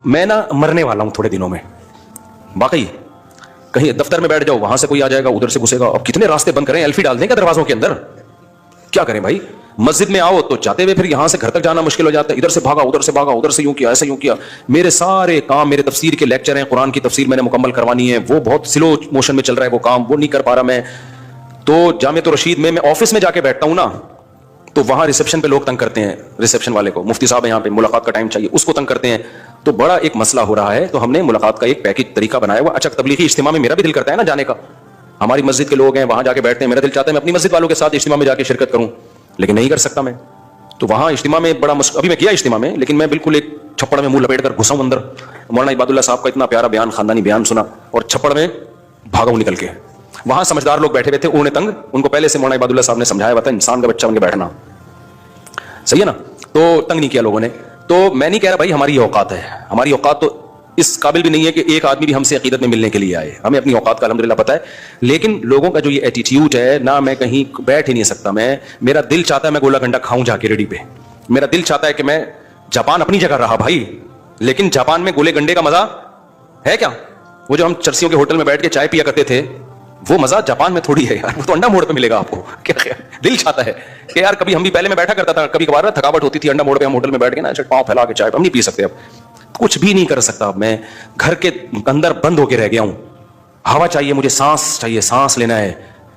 میں نا مرنے والا ہوں تھوڑے دنوں میں، واقعی کہیں دفتر میں بیٹھ جاؤ وہاں سے کوئی آ جائے گا ادھر سے گھسے گا، اب کتنے راستے بند کریں، ایلفی ڈال دیں گے دروازوں کے اندر، کیا کریں بھائی؟ مسجد میں آؤ تو جاتے ہوئے پھر یہاں سے گھر تک جانا مشکل ہو جاتا ہے، ادھر سے بھاگا ادھر سے بھاگا، ادھر سے یوں کیا ایسے یوں کیا، میرے سارے کام، میرے تفسیر کے لیکچر ہیں، قرآن کی تفسیر میں نے مکمل کروانی ہے، وہ بہت سلو موشن میں چل رہا ہے وہ کام، وہ نہیں کر پا رہا میں۔ تو جامعۃ الرشید میں آفس میں جا کے بیٹھتا ہوں نا تو وہاں ریسیپشن پہ لوگ تنگ کرتے ہیں، ریسیپشن والے کو، مفتی صاحب یہاں پہ ملاقات کا ٹائم چاہیے، اس کو تنگ کرتے ہیں، تو بڑا ایک مسئلہ ہو رہا ہے۔ تو ہم نے ملاقات کا ایک پیکج طریقہ بنایا ہوا۔ اچھا تبلیغی اجتماع میں میرا بھی دل کرتا ہے نا جانے کا، ہماری مسجد کے لوگ ہیں وہاں جا کے بیٹھتے ہیں، میرا دل چاہتا ہے میں اپنی مسجد والوں کے ساتھ اجتماع میں جا کے شرکت کروں، لیکن نہیں کر سکتا میں۔ تو وہاں اجتماع میں بڑا ابھی میں کیا اجتماع میں، لیکن میں بالکل ایک چھپڑ میں منہ لپیٹ کر گھسا ہوں اندر، مولانا عباد اللہ صاحب کا اتنا پیارا بیان، خاندانی بیان سنا اور چھپڑ میں بھاگا ہوں نکل کے۔ وہاں سمجھدار لوگ بیٹھے ہوئے تھے، انہوں نے تنگ، ان کو پہلے سے مولانا عباد اللہ صاحب نے سمجھایا ہوا تھا انسان کا بچہ بن کے بیٹھنا، صحیح ہے نا، تو تنگ نہیں کیا لوگوں نے۔ تو میں نہیں کہہ رہا بھائی ہماری اوقات ہے، ہماری اوقات تو اس قابل بھی نہیں ہے کہ ایک آدمی بھی ہم سے عقیدت میں ملنے کے لیے آئے، ہمیں اپنی اوقات کا الحمدللہ پتہ ہے، لیکن لوگوں کا جو یہ ایٹیٹیوڈ ہے نا، میں کہیں بیٹھ ہی نہیں سکتا، میرا دل چاہتا ہے میں گولا گنڈا کھاؤں جا کے ریڈی پہ، میرا دل چاہتا ہے کہ میں جاپان اپنی جگہ رہا بھائی، لیکن جاپان میں گولے گنڈے کا مزہ ہے کیا؟ وہ جو ہم چرسیوں کے ہوٹل میں بیٹھ کے چائے پیا کرتے تھے وہ مزہ جاپان میں تھوڑی ہے یار، وہ تو انڈا موڑ پہ ملے گا آپ کو۔ کیا دل چاہتا ہے کہ یار کبھی ہم بھی پہلے میں بیٹھا کرتا تھا، کبھی کبھار تھکاوٹ ہوتی تھی، انڈا موڑ پہ ہم ہوٹل میں بیٹھ کے نا پاؤں پھیلا کے چائے، ہم نہیں پی سکتے، اب کچھ بھی نہیں کر سکتا، اب میں گھر کے اندر بند ہو کے رہ گیا ہوں، ہوا چاہیے مجھے، سانس چاہیے، سانس لینا ہے،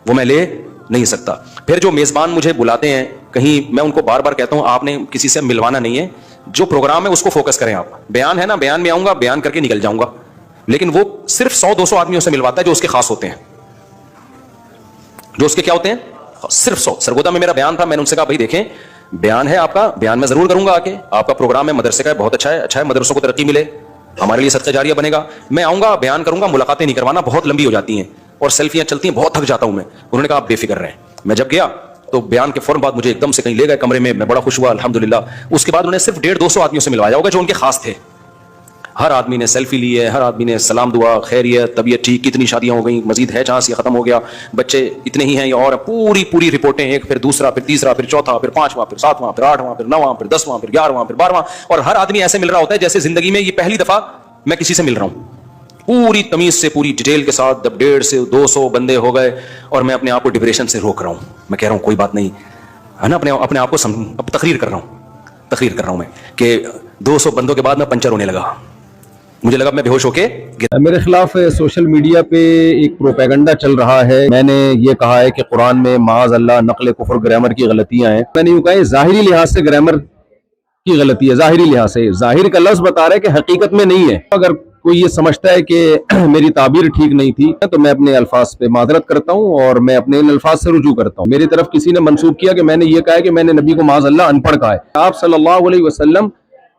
وہ میں لے نہیں سکتا۔ پھر جو میزبان مجھے بلاتے ہیں کہیں، میں ان کو بار بار کہتا ہوں آپ نے کسی سے ملوانا نہیں ہے، جو پروگرام ہے اس کو فوکس کریں آپ، بیان ہے نا، بیان میں آؤں گا، بیان کر کے نکل جاؤں گا، لیکن وہ صرف 100-200 آدمیوں سے ملواتا ہے جو اس کے خاص ہوتے ہیں، جو اس کے کیا ہوتے ہیں، صرف 100۔ سرگودا میں میرا بیان تھا، میں نے ان سے کہا بھائی دیکھیں بیان ہے آپ کا، بیان میں ضرور کروں گا آ کے، آپ کا پروگرام ہے مدرسے کا ہے، بہت اچھا ہے، مدرسوں کو ترقی ملے، ہمارے لیے صدقہ جاریہ بنے گا، میں آؤں گا بیان کروں گا، ملاقاتیں نہیں کروانا، بہت لمبی ہو جاتی ہیں اور سیلفیاں چلتی ہیں، بہت تھک جاتا ہوں میں۔ انہوں نے کہا آپ بے فکر رہیں۔ میں جب گیا تو بیان کے فوراً بعد مجھے ایک دم سے کہیں لے گئے کمرے میں بڑا خوش ہوا الحمدللہ۔ اس کے بعد انہوں نے صرف 150-200 آدمیوں سے ملوایا ہوگا جو ان کے خاص تھے، ہر آدمی نے سیلفی لی ہے، ہر آدمی نے سلام دعا، خیریت، طبیعت ٹھیک، کتنی شادیاں ہو گئیں، مزید ہے چانس یہ ختم ہو گیا، بچے اتنے ہی ہیں یا اور، پوری رپورٹیں، ایک پھر دوسرا پھر تیسرا پھر چوتھا پھر پانچواں پھر ساتواں پھر آٹھواں پھر نواں پھر 10واں پھر 11واں پھر 12واں، اور ہر آدمی ایسے مل رہا ہوتا ہے جیسے زندگی میں یہ پہلی دفعہ میں کسی سے مل رہا ہوں، پوری تمیز سے پوری ڈیٹیل کے ساتھ۔ جب 150-200 بندے ہو گئے اور میں اپنے آپ کو ڈپریشن سے روک رہا ہوں، میں کہہ رہا ہوں کوئی بات نہیں ہے نا، اپنے آپ کو اب تقریر کر رہا ہوں میں کہ 200 بندوں کے بعد میں پنچر ہونے لگا، مجھے لگا میں بے ہوش ہو کے میرے خلاف سوشل میڈیا پہ ایک پروپیگنڈا چل رہا ہے۔ میں نے یہ کہا ہے کہ قرآن میں معاذ اللہ نقل کفر گرامر کی غلطیاں ہیں، میں نے یوں کہا ہے ظاہری لحاظ سے گرامر کی غلطی ہے، ظاہری لحاظ سے، ظاہر کا لفظ بتا رہا ہے کہ حقیقت میں نہیں ہے۔ اگر کوئی یہ سمجھتا ہے کہ میری تعبیر ٹھیک نہیں تھی تو میں اپنے الفاظ پہ معذرت کرتا ہوں اور میں اپنے ان الفاظ سے رجوع کرتا ہوں۔ میری طرف کسی نے منسوب کیا کہ میں نے یہ کہا ہے کہ میں نے نبی کو معاذ اللہ ان پڑھ کہا ہے۔ آپ صلی اللہ علیہ وسلم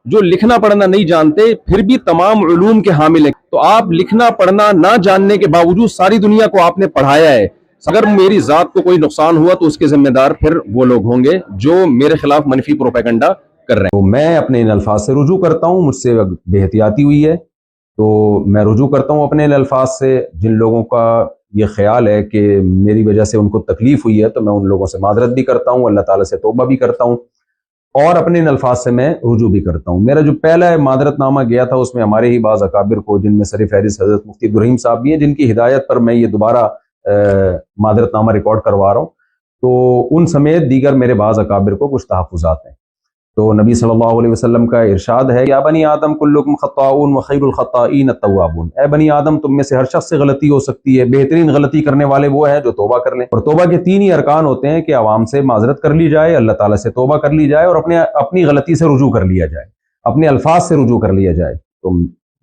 جو لکھنا پڑھنا نہیں جانتے پھر بھی تمام علوم کے حامل ہیں، تو آپ لکھنا پڑھنا نہ جاننے کے باوجود ساری دنیا کو آپ نے پڑھایا ہے۔ اگر میری ذات کو کوئی نقصان ہوا تو اس کے ذمہ دار پھر وہ لوگ ہوں گے جو میرے خلاف منفی پروپیگنڈا کر رہے ہیں۔ تو میں اپنے ان الفاظ سے رجوع کرتا ہوں، مجھ سے بے احتیاطی ہوئی ہے تو میں رجوع کرتا ہوں اپنے ان الفاظ سے۔ جن لوگوں کا یہ خیال ہے کہ میری وجہ سے ان کو تکلیف ہوئی ہے تو میں ان لوگوں سے معذرت بھی کرتا ہوں، اللہ تعالیٰ سے توبہ بھی کرتا ہوں اور اپنے ان الفاظ سے میں رجوع بھی کرتا ہوں۔ میرا جو پہلا معذرت نامہ گیا تھا اس میں ہمارے ہی بعض اکابر کو، جن میں سر فہرست حضرت مفتی عبدالرحیم صاحب بھی ہیں، جن کی ہدایت پر میں یہ دوبارہ معذرت نامہ ریکارڈ کروا رہا ہوں، تو ان سمیت دیگر میرے بعض اکابر کو کچھ تحفظات ہیں۔ تو نبی صلی اللہ علیہ وسلم کا ارشاد ہے یا بنی آدم کلکم خطاؤون وخیر الخطائین التوابون، اے بنی آدم تم میں سے ہر شخص سے غلطی ہو سکتی ہے، بہترین غلطی کرنے والے وہ ہیں جو توبہ کر لیں۔ اور توبہ کے 3 ہی ارکان ہوتے ہیں کہ عوام سے معذرت کر لی جائے، اللہ تعالیٰ سے توبہ کر لی جائے اور اپنی غلطی سے رجوع کر لیا جائے، اپنے الفاظ سے رجوع کر لیا جائے۔ تو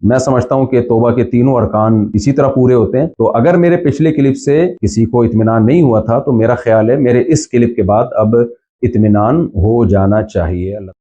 میں سمجھتا ہوں کہ توبہ کے تینوں ارکان اسی طرح پورے ہوتے ہیں۔ تو اگر میرے پچھلے کلپ سے کسی کو اطمینان نہیں ہوا تھا تو میرا خیال ہے میرے اس کلپ کے بعد اب اطمینان ہو جانا چاہیے۔